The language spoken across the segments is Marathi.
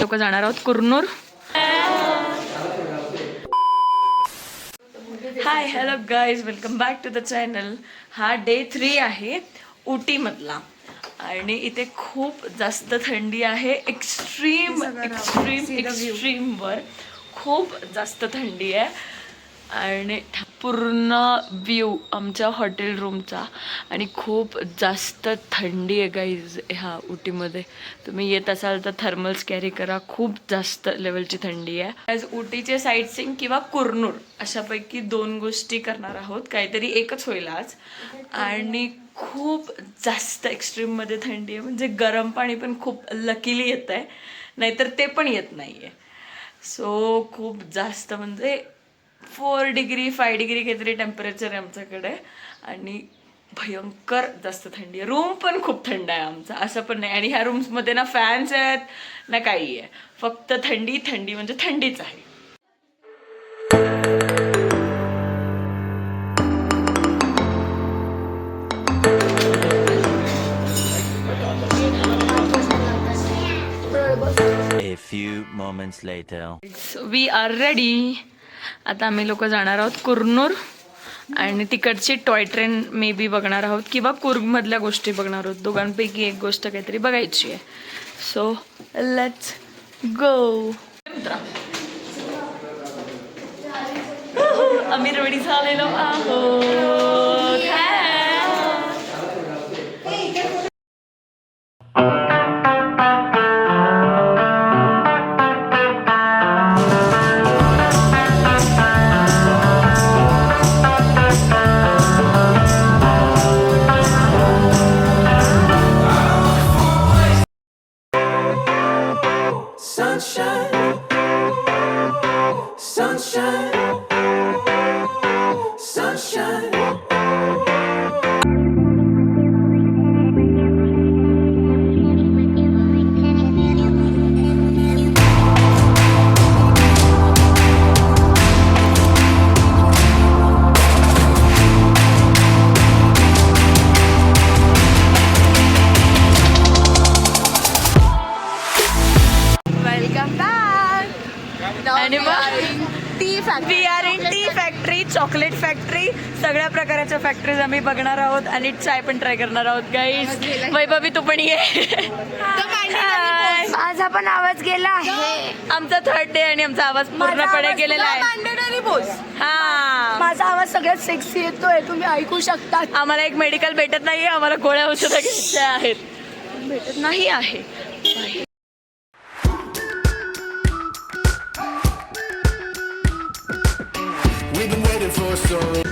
लोक जाणार आहोत Coonoor. Hi hello guys, welcome back to the channel. हा डे 3 आहे उटीमधला आणि इथे खूप जास्त थंडी आहे. एक्स्ट्रीम वर खूप जास्त थंडी आहे आणि पूर्ण व्ह्यू आमच्या हॉटेल रूमचा आणि खूप जास्त थंडी आहे गाईज ह्या उटीमध्ये. तुम्ही येत असाल तर थर्मल्स कॅरी करा, खूप जास्त लेवलची थंडी आहे. आज उटीचे साईट सीइंग किंवा कुरनूर अशापैकी 2 गोष्टी करणार आहोत. काहीतरी एकच होईल आज. आणि खूप जास्त एक्स्ट्रीममध्ये थंडी आहे, म्हणजे गरम पाणी पण खूप लकीली येत आहे, नाहीतर ते पण येत नाही आहे. सो खूप जास्त म्हणजे 4 डिग्री 5 डिग्री काहीतरी टेम्परेचर आहे आमच्याकडे आणि भयंकर जास्त थंडी आहे. रूम पण खूप थंड आहे आमचा, असं पण नाही. आणि ह्या रूम्समध्ये ना फॅन्स आहेत ना काही आहे, फक्त थंडी थंडी म्हणजे थंडीच आहे. A few moments later. We are ready. आता आम्ही लोक जाणार आहोत कुरनूर आणि तिकडची टॉय ट्रेन मे बी बघणार आहोत किंवा कुर्गमधल्या गोष्टी बघणार आहोत. दोघांपैकी एक गोष्ट काहीतरी बघायची आहे. So let's go. आम्ही रेडी झालेलो आहोत. Sunshine, sunshine, sunshine. आणि we are in tea factory, chocolate factory, सगळ्या प्रकारच्या फॅक्टरीज आम्ही बघणार आहोत आणि चाय पण ट्राय करणार आहोत. गाईज वैभवी तू पण ये. माझा पण आवाज गेला आहे. आमचा 3rd डे आणि आमचा आवाज पूर्णपणे गेलेला आहे. हा, माझा आवाज सगळ्यात सेक्सी येतोय, तुम्ही ऐकू शकता. आम्हाला एक मेडिकल भेटत नाहीये, आम्हाला गोळ्या औषधं घ्यायच्या आहेत, भेटत नाही आहे. We've been waiting for so long.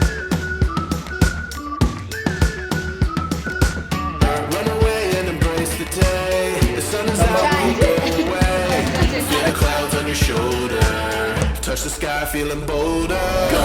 Run away and embrace the day. The sun is out, we go away. Feel the clouds on your shoulder. Touch the sky, feeling bolder. Go